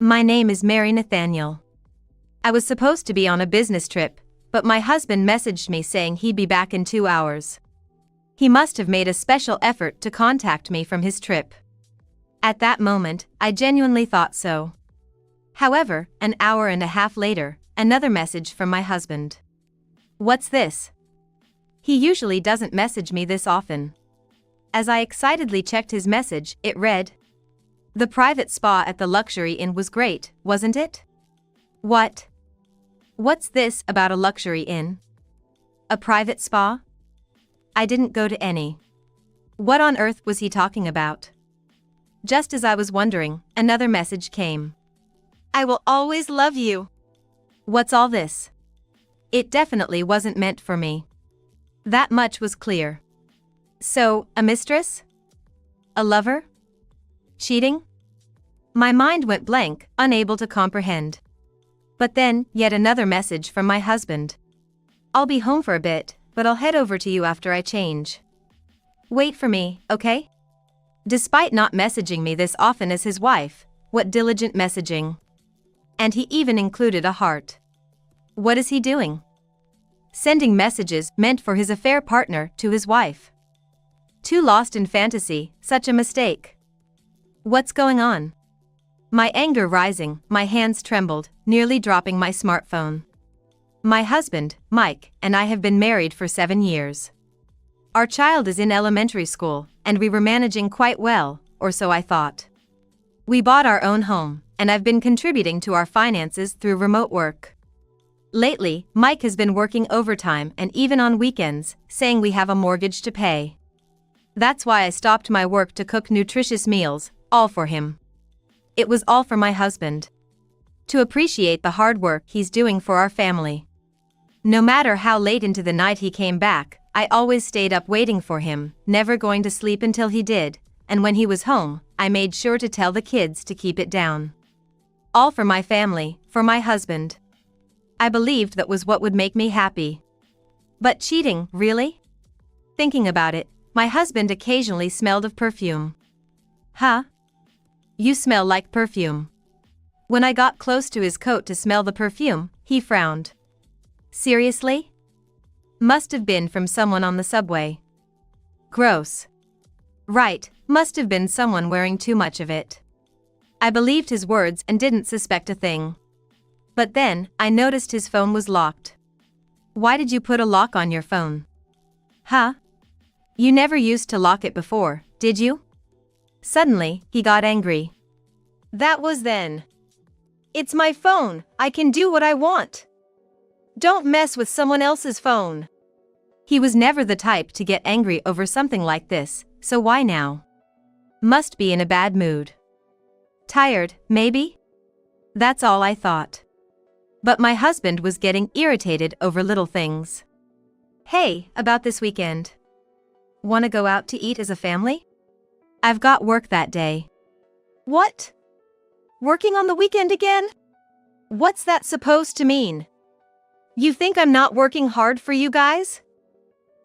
My name is Mary Nathaniel. I was supposed to be on a business trip, but my husband messaged me saying he'd be back in 2 hours. He must have made a special effort to contact me from his trip. At that moment, I genuinely thought so. However, an hour and a half later, another message from my husband. What's this? He usually doesn't message me this often. As I excitedly checked his message, it read, "The private spa at the luxury inn was great, wasn't it?" What? What's this about a luxury inn? A private spa? I didn't go to any. What on earth was he talking about? Just as I was wondering, another message came. I will always love you. What's all this? It definitely wasn't meant for me. That much was clear. So, a mistress? A lover? Cheating? My mind went blank, unable to comprehend. But then, yet another message from my husband. I'll be home for a bit, but I'll head over to you after I change. Wait for me, okay? Despite not messaging me this often as his wife, what diligent messaging. And he even included a heart. What is he doing? Sending messages meant for his affair partner to his wife. Too lost in fantasy, such a mistake. What's going on? My anger rising, my hands trembled, nearly dropping my smartphone. My husband, Mike, and I have been married for 7 years. Our child is in elementary school, and we were managing quite well, or so I thought. We bought our own home, and I've been contributing to our finances through remote work. Lately, Mike has been working overtime and even on weekends, saying we have a mortgage to pay. That's why I stopped my work to cook nutritious meals, all for him. It was all for my husband. To appreciate the hard work he's doing for our family. No matter how late into the night he came back, I always stayed up waiting for him, never going to sleep until he did, and when he was home, I made sure to tell the kids to keep it down. All for my family, for my husband. I believed that was what would make me happy. But cheating, really? Thinking about it, my husband occasionally smelled of perfume. Huh? You smell like perfume. When I got close to his coat to smell the perfume, he frowned. Seriously? Must have been from someone on the subway. Gross. Right, must have been someone wearing too much of it. I believed his words and didn't suspect a thing. But then, I noticed his phone was locked. Why did you put a lock on your phone? Huh? You never used to lock it before, did you? Suddenly, he got angry. That was then. It's my phone, I can do what I want. Don't mess with someone else's phone. He was never the type to get angry over something like this, so why now? Must be in a bad mood. Tired, maybe? That's all I thought. But my husband was getting irritated over little things. Hey, about this weekend. Wanna go out to eat as a family? I've got work that day. What? Working on the weekend again? What's that supposed to mean? You think I'm not working hard for you guys?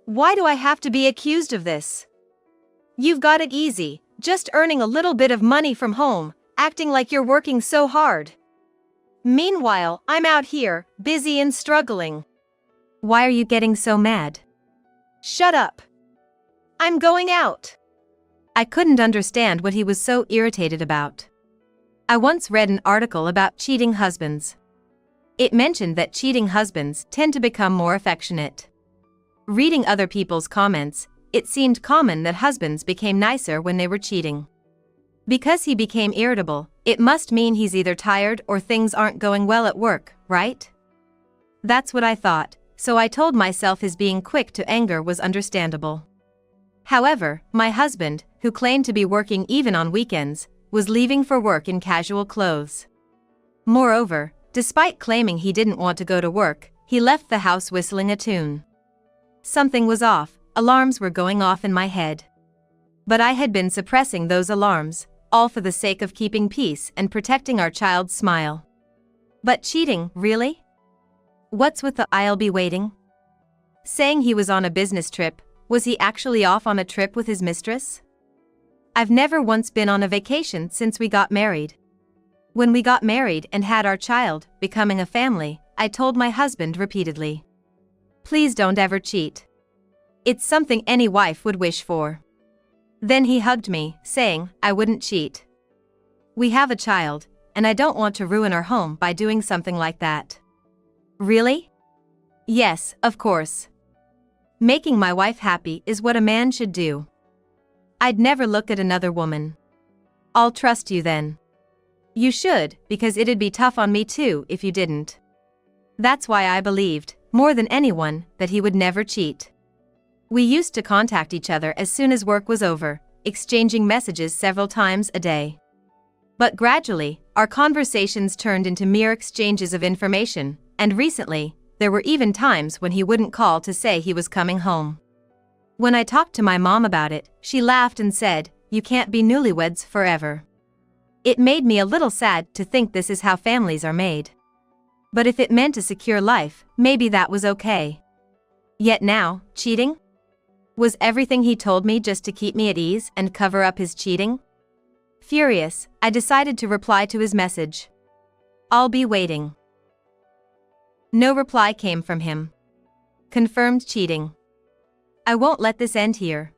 Why do I have to be accused of this? You've got it easy, just earning a little bit of money from home, acting like you're working so hard. Meanwhile, I'm out here, busy and struggling. Why are you getting so mad? Shut up. I'm going out. I couldn't understand what he was so irritated about. I once read an article about cheating husbands. It mentioned that cheating husbands tend to become more affectionate. Reading other people's comments, it seemed common that husbands became nicer when they were cheating. Because he became irritable, it must mean he's either tired or things aren't going well at work, right? That's what I thought, so I told myself his being quick to anger was understandable. However, my husband, who claimed to be working even on weekends, was leaving for work in casual clothes. Moreover, despite claiming he didn't want to go to work, he left the house whistling a tune. Something was off, alarms were going off in my head. But I had been suppressing those alarms, all for the sake of keeping peace and protecting our child's smile. But cheating, really? What's with the "I'll be waiting"? Saying he was on a business trip, was he actually off on a trip with his mistress? I've never once been on a vacation since we got married. When we got married and had our child, becoming a family, I told my husband repeatedly, "Please don't ever cheat. It's something any wife would wish for." Then he hugged me, saying, "I wouldn't cheat. We have a child, and I don't want to ruin our home by doing something like that." Really? Yes, of course. Making my wife happy is what a man should do. I'd never look at another woman. I'll trust you then. You should, because it'd be tough on me too if you didn't. That's why I believed, more than anyone, that he would never cheat. We used to contact each other as soon as work was over, exchanging messages several times a day. But gradually, our conversations turned into mere exchanges of information, and recently, there were even times when he wouldn't call to say he was coming home. When I talked to my mom about it, she laughed and said, "You can't be newlyweds forever." It made me a little sad to think this is how families are made. But if it meant a secure life, maybe that was okay. Yet now, cheating? Was everything he told me just to keep me at ease and cover up his cheating? Furious, I decided to reply to his message. "I'll be waiting." No reply came from him. Confirmed cheating. I won't let this end here.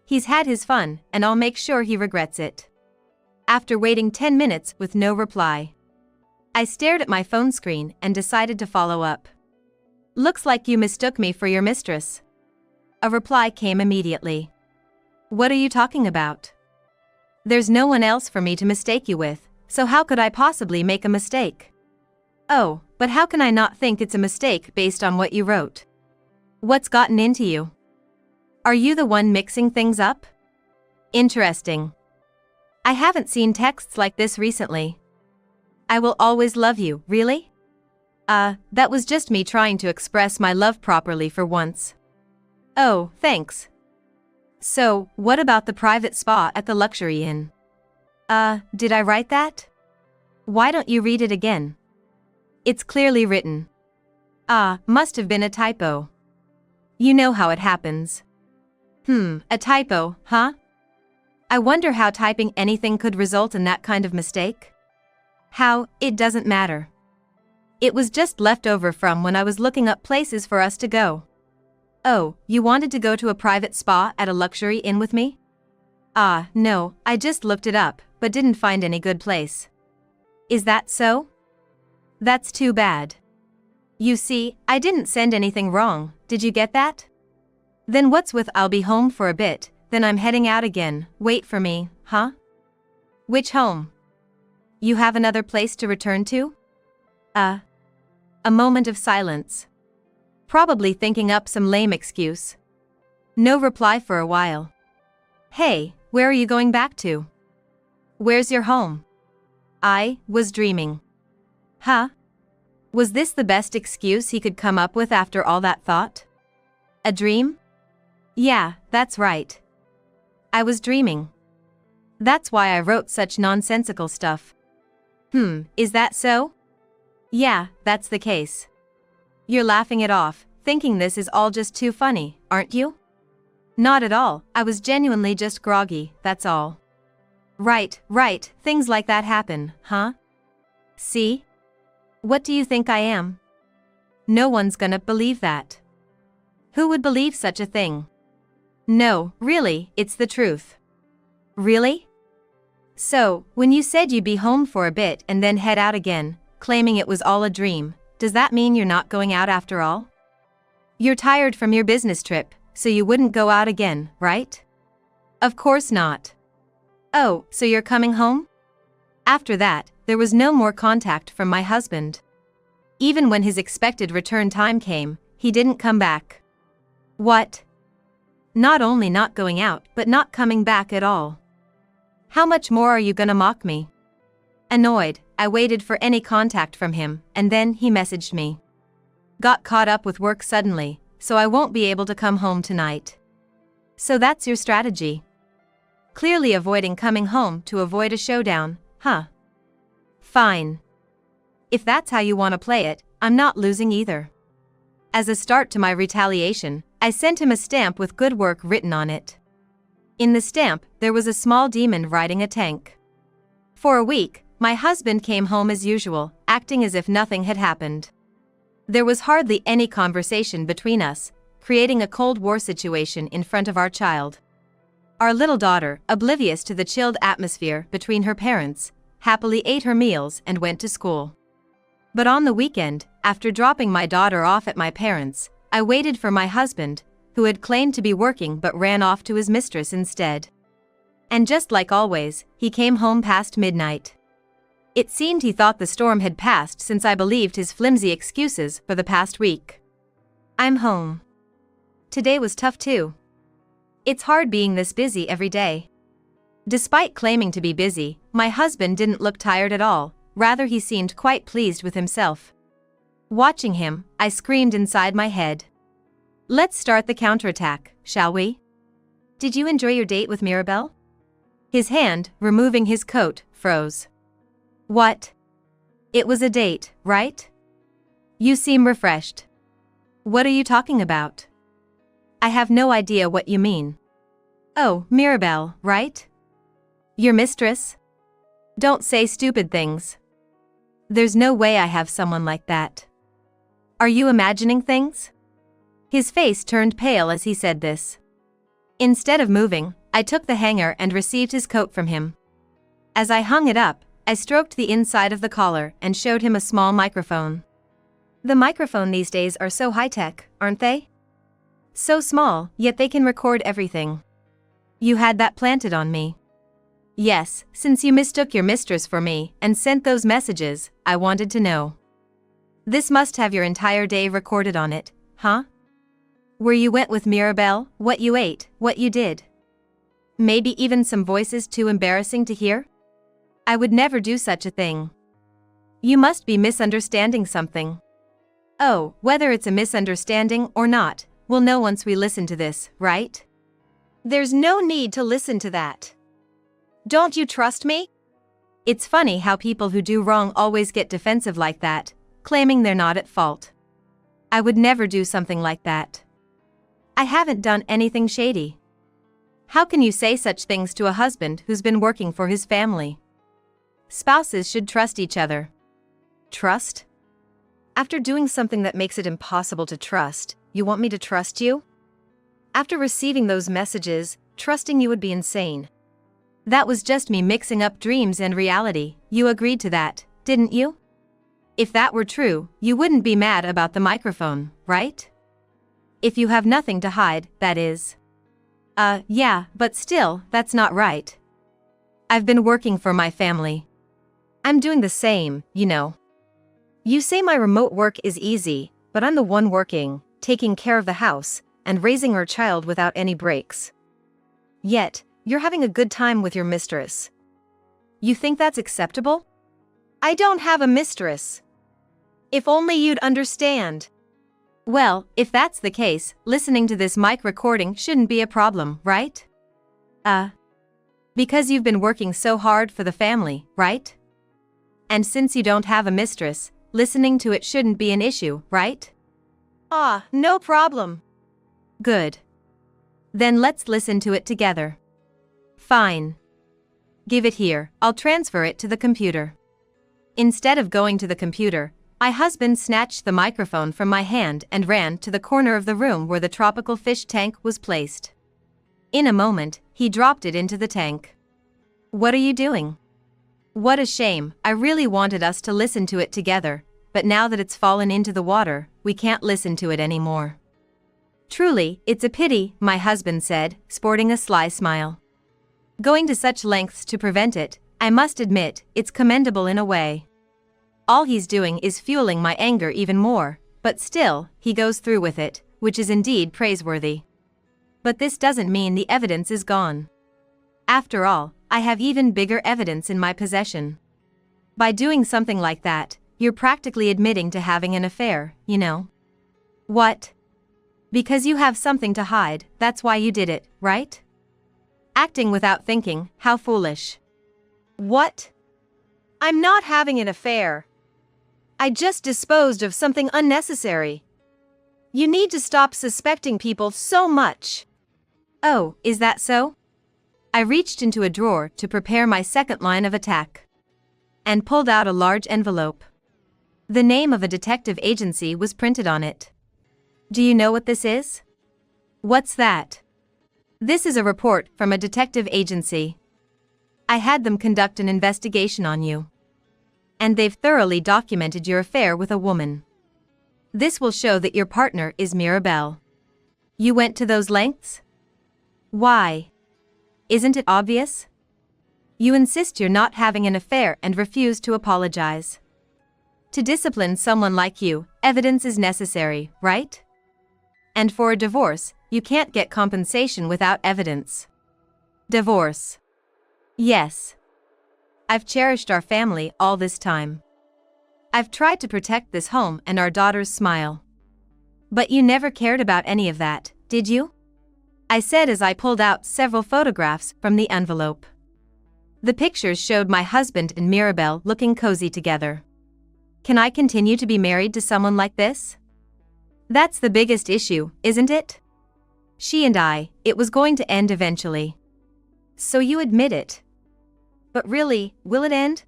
He's had his fun, and I'll make sure he regrets it. After waiting 10 minutes with no reply, I stared at my phone screen and decided to follow up. "Looks like you mistook me for your mistress." A reply came immediately. "What are you talking about? There's no one else for me to mistake you with, so how could I possibly make a mistake?" "Oh, but how can I not think it's a mistake based on what you wrote? What's gotten into you? Are you the one mixing things up? Interesting. I haven't seen texts like this recently. I will always love you, really? That was just me trying to express my love properly for once." "Oh, thanks. So, what about the private spa at the luxury inn?" Did I write that? Why don't you read it again? It's clearly written." Must have been a typo. You know how it happens. A typo, huh? I wonder how typing anything could result in that kind of mistake. How, it doesn't matter. It was just left over from when I was looking up places for us to go. Oh, you wanted to go to a private spa at a luxury inn with me? No, I just looked it up, but didn't find any good place. Is that so? That's too bad. You see, I didn't send anything wrong, did you get that? Then what's with "I'll be home for a bit, then I'm heading out again, wait for me," huh? Which home? You have another place to return to? A moment of silence. Probably thinking up some lame excuse. No reply for a while. "Hey, where are you going back to? Where's your home?" I was dreaming. Huh? Was this the best excuse he could come up with after all that thought? A dream? Yeah, that's right. I was dreaming. That's why I wrote such nonsensical stuff. Is that so? Yeah, that's the case. You're laughing it off, thinking this is all just too funny, aren't you? Not at all, I was genuinely just groggy, that's all. Right, things like that happen, huh? See? What do you think I am? No one's gonna believe that. Who would believe such a thing? No, really, it's the truth. Really? So, when you said you'd be home for a bit and then head out again, claiming it was all a dream, does that mean you're not going out after all? You're tired from your business trip, so you wouldn't go out again, right? Of course not. Oh, so you're coming home? After that, there was no more contact from my husband. Even when his expected return time came, he didn't come back. What? Not only not going out, but not coming back at all. How much more are you gonna mock me? Annoyed, I waited for any contact from him, and then he messaged me. Got caught up with work suddenly, so I won't be able to come home tonight. So that's your strategy. Clearly avoiding coming home to avoid a showdown, huh? Fine. If that's how you want to play it, I'm not losing either. As a start to my retaliation, I sent him a stamp with "good work" written on it. In the stamp, there was a small demon riding a tank. For a week, my husband came home as usual, acting as if nothing had happened. There was hardly any conversation between us, creating a Cold War situation in front of our child. Our little daughter, oblivious to the chilled atmosphere between her parents, happily ate her meals and went to school. But on the weekend, after dropping my daughter off at my parents', I waited for my husband, who had claimed to be working but ran off to his mistress instead. And just like always, he came home past midnight. It seemed he thought the storm had passed since I believed his flimsy excuses for the past week. I'm home. Today was tough too. It's hard being this busy every day. Despite claiming to be busy, my husband didn't look tired at all, rather he seemed quite pleased with himself. Watching him, I screamed inside my head. Let's start the counterattack, shall we? Did you enjoy your date with Mirabelle? His hand, removing his coat, froze. What? It was a date, right? You seem refreshed. What are you talking about? I have no idea what you mean. Oh, Mirabelle, right? Your mistress? Don't say stupid things. There's no way I have someone like that. Are you imagining things? His face turned pale as he said this. Instead of moving, I took the hanger and received his coat from him. As I hung it up, I stroked the inside of the collar and showed him a small microphone. The microphone these days are so high-tech, aren't they? So small, yet they can record everything. You had that planted on me. Yes, since you mistook your mistress for me and sent those messages, I wanted to know. This must have your entire day recorded on it, huh? Where you went with Mirabelle, what you ate, what you did. Maybe even some voices too embarrassing to hear? I would never do such a thing. You must be misunderstanding something. Oh, whether it's a misunderstanding or not, we'll know once we listen to this, right? There's no need to listen to that. Don't you trust me? It's funny how people who do wrong always get defensive like that, claiming they're not at fault. I would never do something like that. I haven't done anything shady. How can you say such things to a husband who's been working for his family? Spouses should trust each other. Trust? After doing something that makes it impossible to trust, you want me to trust you? After receiving those messages, trusting you would be insane. That was just me mixing up dreams and reality. You agreed to that, didn't you? If that were true, you wouldn't be mad about the microphone, right? If you have nothing to hide, that is. Yeah, but still, that's not right. I've been working for my family. I'm doing the same, you know. You say my remote work is easy, but I'm the one working, taking care of the house, and raising our child without any breaks. Yet, you're having a good time with your mistress. You think that's acceptable? I don't have a mistress. If only you'd understand. Well, if that's the case, listening to this mic recording shouldn't be a problem, right? Because you've been working so hard for the family, right? And since you don't have a mistress, listening to it shouldn't be an issue, right? No problem. Good. Then let's listen to it together. Fine. Give it here, I'll transfer it to the computer. Instead of going to the computer, my husband snatched the microphone from my hand and ran to the corner of the room where the tropical fish tank was placed. In a moment, he dropped it into the tank. What are you doing? What a shame, I really wanted us to listen to it together, but now that it's fallen into the water, we can't listen to it anymore. Truly, it's a pity, my husband said, sporting a sly smile. Going to such lengths to prevent it, I must admit, it's commendable in a way. All he's doing is fueling my anger even more, but still, he goes through with it, which is indeed praiseworthy. But this doesn't mean the evidence is gone. After all, I have even bigger evidence in my possession. By doing something like that, you're practically admitting to having an affair, you know. What? Because you have something to hide, that's why you did it, right? Acting without thinking, how foolish. What? I'm not having an affair. I just disposed of something unnecessary. You need to stop suspecting people so much. Oh, is that so? I reached into a drawer to prepare my second line of attack. and pulled out a large envelope. The name of a detective agency was printed on it. Do you know what this is? What's that? This is a report from a detective agency. I had them conduct an investigation on you. And they've thoroughly documented your affair with a woman. This will show that your partner is Mirabelle. You went to those lengths? Why? Isn't it obvious? You insist you're not having an affair and refuse to apologize. To discipline someone like you, evidence is necessary, right? And for a divorce, you can't get compensation without evidence. Divorce. Yes. I've cherished our family all this time. I've tried to protect this home and our daughter's smile. But you never cared about any of that, did you? I said as I pulled out several photographs from the envelope. The pictures showed my husband and Mirabelle looking cozy together. Can I continue to be married to someone like this? That's the biggest issue, isn't it? She and I, it was going to end eventually. So you admit it. But really, will it end?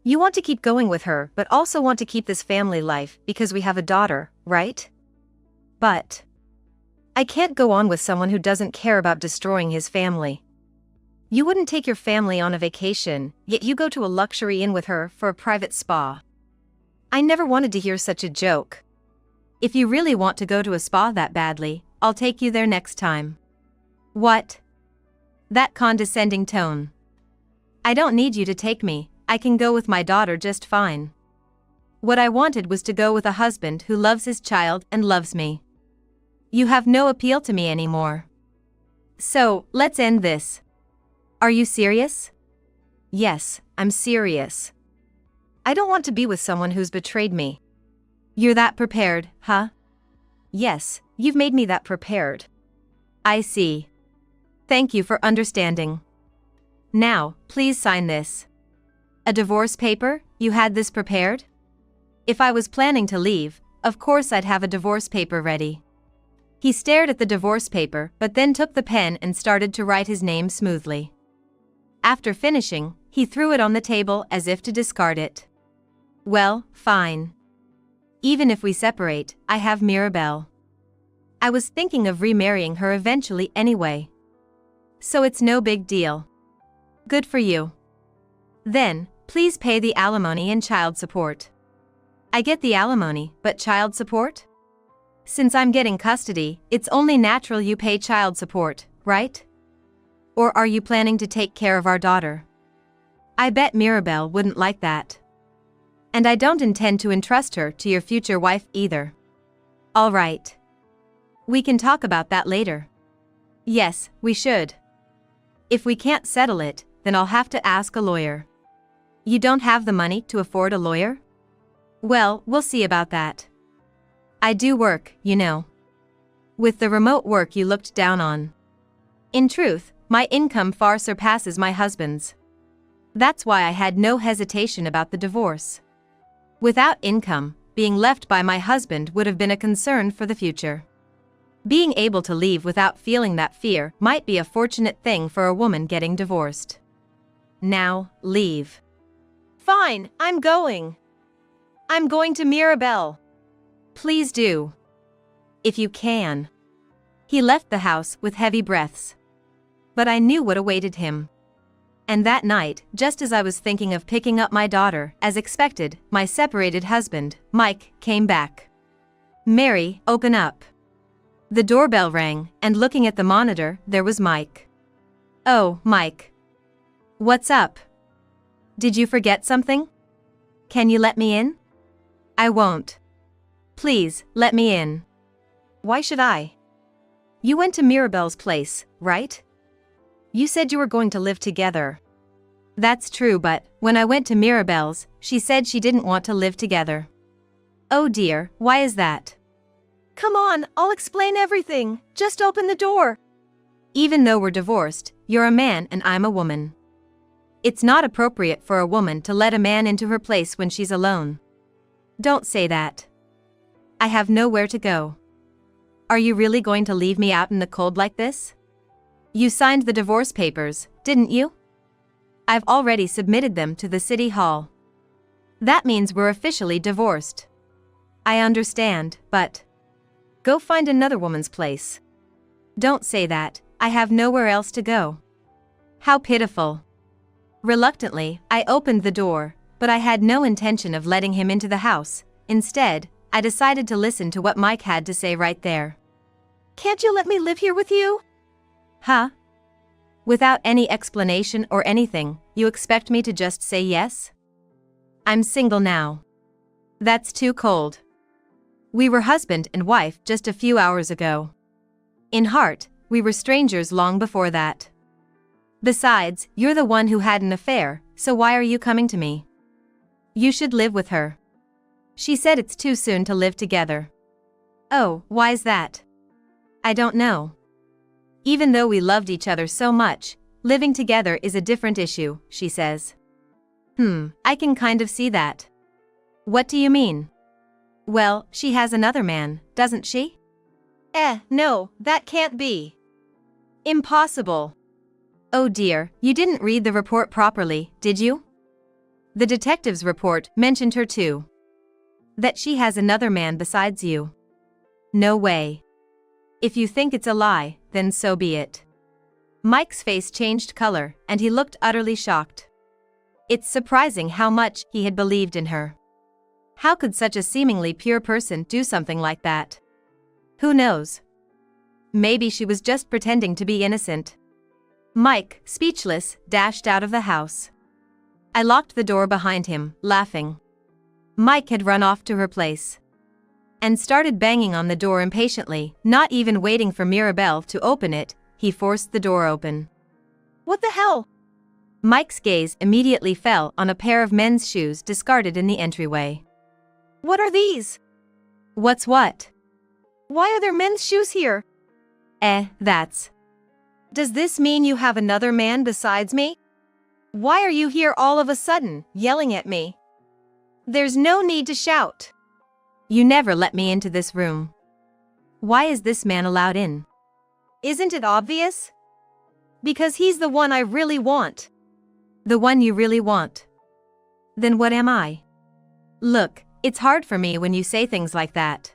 You want to keep going with her but also want to keep this family life because we have a daughter, right? But I can't go on with someone who doesn't care about destroying his family. You wouldn't take your family on a vacation, yet you go to a luxury inn with her for a private spa. I never wanted to hear such a joke. If you really want to go to a spa that badly, I'll take you there next time. What? That condescending tone. I don't need you to take me, I can go with my daughter just fine. What I wanted was to go with a husband who loves his child and loves me. You have no appeal to me anymore. So, let's end this. Are you serious? Yes, I'm serious. I don't want to be with someone who's betrayed me. You're that prepared, huh? Yes, you've made me that prepared. I see. Thank you for understanding. Now, please sign this. A divorce paper? You had this prepared? If I was planning to leave, of course I'd have a divorce paper ready. He stared at the divorce paper but then took the pen and started to write his name smoothly. After finishing, he threw it on the table as if to discard it. Well, fine. Even if we separate, I have Mirabelle. I was thinking of remarrying her eventually anyway. So it's no big deal. Good for you. Then, please pay the alimony and child support. I get the alimony, but child support? Since I'm getting custody, it's only natural you pay child support, right? Or are you planning to take care of our daughter? I bet Mirabelle wouldn't like that. And I don't intend to entrust her to your future wife either. All right. We can talk about that later. Yes, we should. If we can't settle it, then I'll have to ask a lawyer. You don't have the money to afford a lawyer? Well, we'll see about that. I do work, you know. With the remote work you looked down on. In truth, my income far surpasses my husband's. That's why I had no hesitation about the divorce. Without income, being left by my husband would have been a concern for the future. Being able to leave without feeling that fear might be a fortunate thing for a woman getting divorced. Now, leave. Fine, I'm going. I'm going to Mirabelle. Please do. If you can. He left the house with heavy breaths. But I knew what awaited him. And that night, just as I was thinking of picking up my daughter, as expected, my separated husband, Mike, came back. Mary, open up. The doorbell rang, and looking at the monitor, there was Mike. Oh, Mike. What's up? Did you forget something? Can you let me in? I won't. Please, let me in. Why should I? You went to Mirabelle's place, right? You said you were going to live together. That's true, but when I went to Mirabelle's, she said she didn't want to live together. Oh dear, why is that? Come on, I'll explain everything. Just open the door. Even though we're divorced, you're a man and I'm a woman. It's not appropriate for a woman to let a man into her place when she's alone. Don't say that. I have nowhere to go. Are you really going to leave me out in the cold like this? You signed the divorce papers, didn't you? I've already submitted them to the city hall. That means we're officially divorced. I understand, but go find another woman's place. Don't say that, I have nowhere else to go. How pitiful. Reluctantly, I opened the door, but I had no intention of letting him into the house. Instead, I decided to listen to what Mike had to say right there. Can't you let me live here with you? Huh? Without any explanation or anything, you expect me to just say yes? I'm single now. That's too cold. We were husband and wife just a few hours ago. In heart, we were strangers long before that. Besides, you're the one who had an affair, so why are you coming to me? You should live with her. She said it's too soon to live together. Oh, why's that? I don't know. Even though we loved each other so much, living together is a different issue, she says. I can kind of see that. What do you mean? Well, she has another man, doesn't she? No, that can't be. Impossible. Oh dear, you didn't read the report properly, did you? The detective's report mentioned her too. That she has another man besides you. No way. If you think it's a lie, then so be it. Mike's face changed color, and he looked utterly shocked. It's surprising how much he had believed in her. How could such a seemingly pure person do something like that? Who knows? Maybe she was just pretending to be innocent. Mike, speechless, dashed out of the house. I locked the door behind him, laughing. Mike had run off to her place and started banging on the door impatiently, not even waiting for Mirabelle to open it. He forced the door open. What the hell? Mike's gaze immediately fell on a pair of men's shoes discarded in the entryway. What are these? What's what? Why are there men's shoes here? That's. Does this mean you have another man besides me? Why are you here all of a sudden, yelling at me? There's no need to shout. You never let me into this room. Why is this man allowed in? Isn't it obvious? Because he's the one I really want. The one you really want? Then what am I? Look, it's hard for me when you say things like that.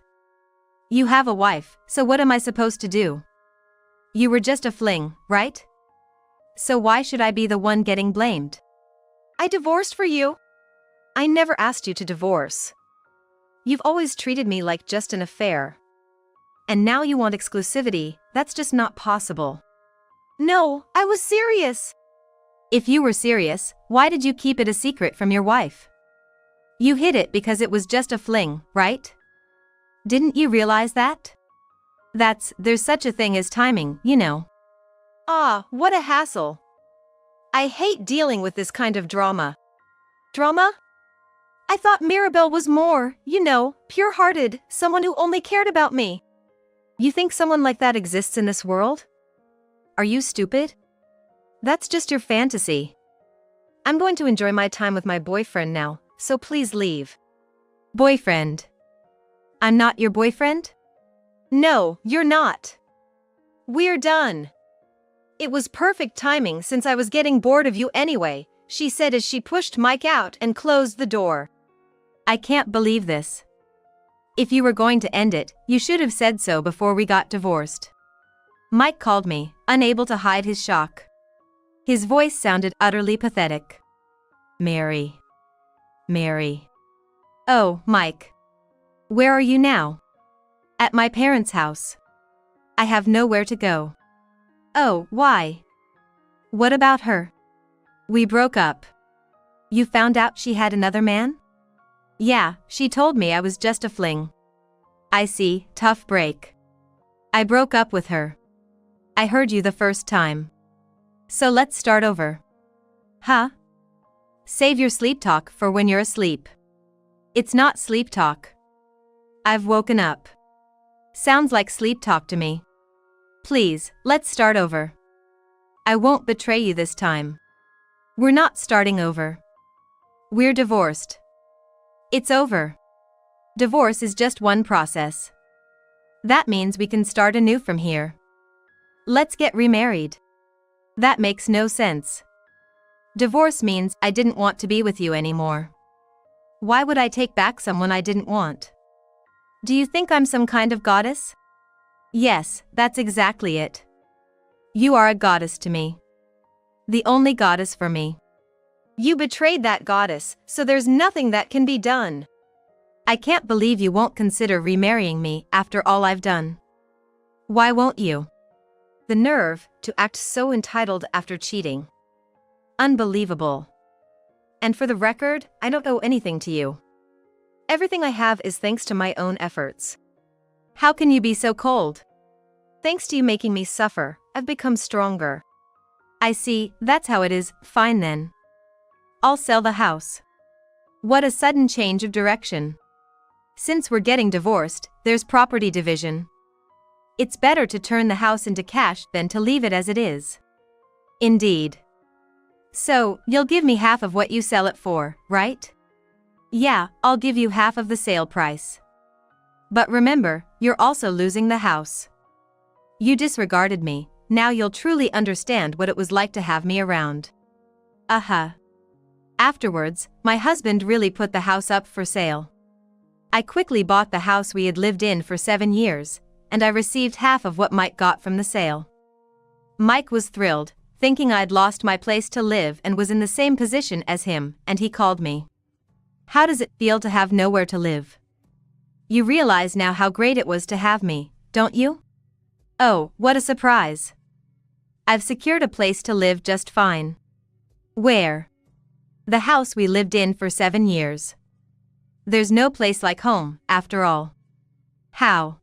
You have a wife, so what am I supposed to do? You were just a fling, right? So why should I be the one getting blamed? I divorced for you. I never asked you to divorce. You've always treated me like just an affair. And now you want exclusivity. That's just not possible. No, I was serious. If you were serious, why did you keep it a secret from your wife? You hid it because it was just a fling, right? Didn't you realize that? There's such a thing as timing, you know. What a hassle. I hate dealing with this kind of drama. Drama? I thought Mirabelle was more, pure-hearted, someone who only cared about me. You think someone like that exists in this world? Are you stupid? That's just your fantasy. I'm going to enjoy my time with my boyfriend now, so please leave. Boyfriend? I'm not your boyfriend? No, you're not. We're done. It was perfect timing since I was getting bored of you anyway, she said as she pushed Mike out and closed the door. I can't believe this. If you were going to end it, you should have said so before we got divorced. Mike called me, unable to hide his shock. His voice sounded utterly pathetic. Mary. Oh, Mike. Where are you now? At my parents' house. I have nowhere to go. Oh, why? What about her? We broke up. You found out she had another man? Yeah, she told me I was just a fling. I see, tough break. I broke up with her. I heard you the first time. So let's start over. Huh? Save your sleep talk for when you're asleep. It's not sleep talk. I've woken up. Sounds like sleep talk to me. Please, let's start over. I won't betray you this time. We're not starting over. We're divorced. It's over. Divorce is just one process. That means we can start anew from here. Let's get remarried. That makes no sense. Divorce means I didn't want to be with you anymore. Why would I take back someone I didn't want? Do you think I'm some kind of goddess? Yes, that's exactly it. You are a goddess to me. The only goddess for me. You betrayed that goddess, so there's nothing that can be done. I can't believe you won't consider remarrying me after all I've done. Why won't you? The nerve to act so entitled after cheating. Unbelievable. And for the record, I don't owe anything to you. Everything I have is thanks to my own efforts. How can you be so cold? Thanks to you making me suffer, I've become stronger. I see, that's how it is. Fine then. I'll sell the house. What a sudden change of direction. Since we're getting divorced, there's property division. It's better to turn the house into cash than to leave it as it is. Indeed. So, you'll give me half of what you sell it for, right? Yeah, I'll give you half of the sale price. But remember, you're also losing the house. You disregarded me, now you'll truly understand what it was like to have me around. Afterwards, my husband really put the house up for sale. I quickly bought the house we had lived in for 7 years, and I received half of what Mike got from the sale. Mike was thrilled, thinking I'd lost my place to live and was in the same position as him, and he called me. How does it feel to have nowhere to live? You realize now how great it was to have me, don't you? Oh, what a surprise. I've secured a place to live just fine. Where? The house we lived in for 7 years. There's no place like home, after all. How?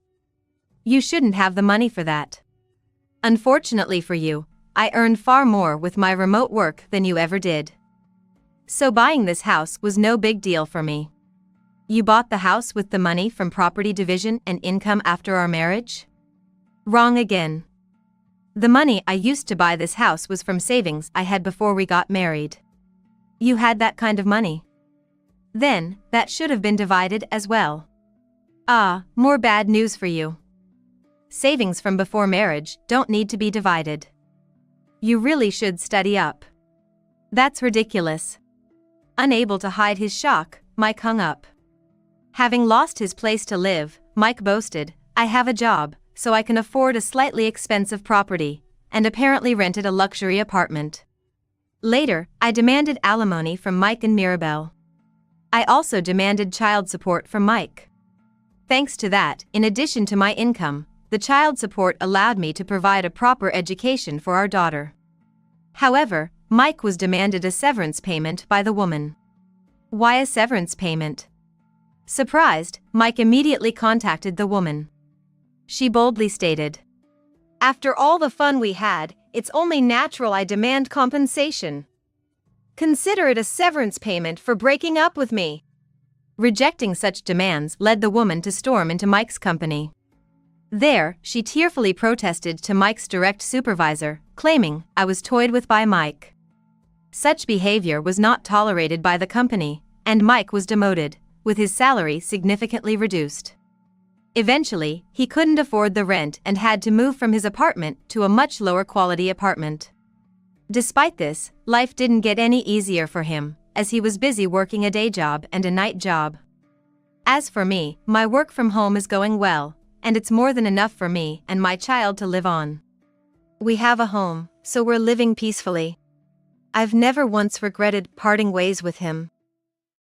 You shouldn't have the money for that. Unfortunately for you, I earn far more with my remote work than you ever did. So buying this house was no big deal for me. You bought the house with the money from property division and income after our marriage? Wrong again. The money I used to buy this house was from savings I had before we got married. You had that kind of money? Then, that should have been divided as well. More bad news for you. Savings from before marriage don't need to be divided. You really should study up. That's ridiculous. Unable to hide his shock, Mike hung up. Having lost his place to live, Mike boasted, I have a job, so I can afford a slightly expensive property, and apparently rented a luxury apartment. Later, I demanded alimony from Mike and Mirabelle. I also demanded child support from Mike. Thanks to that, in addition to my income, the child support allowed me to provide a proper education for our daughter. However, Mike was demanded a severance payment by the woman. Why a severance payment? Surprised, Mike immediately contacted the woman. She boldly stated, After all the fun we had, it's only natural I demand compensation. Consider it a severance payment for breaking up with me. Rejecting such demands led the woman to storm into Mike's company. There, she tearfully protested to Mike's direct supervisor, claiming I was toyed with by Mike. Such behavior was not tolerated by the company, and Mike was demoted, with his salary significantly reduced. Eventually, he couldn't afford the rent and had to move from his apartment to a much lower quality apartment. Despite this, life didn't get any easier for him, as he was busy working a day job and a night job. As for me, my work from home is going well, and it's more than enough for me and my child to live on. We have a home, so we're living peacefully. I've never once regretted parting ways with him.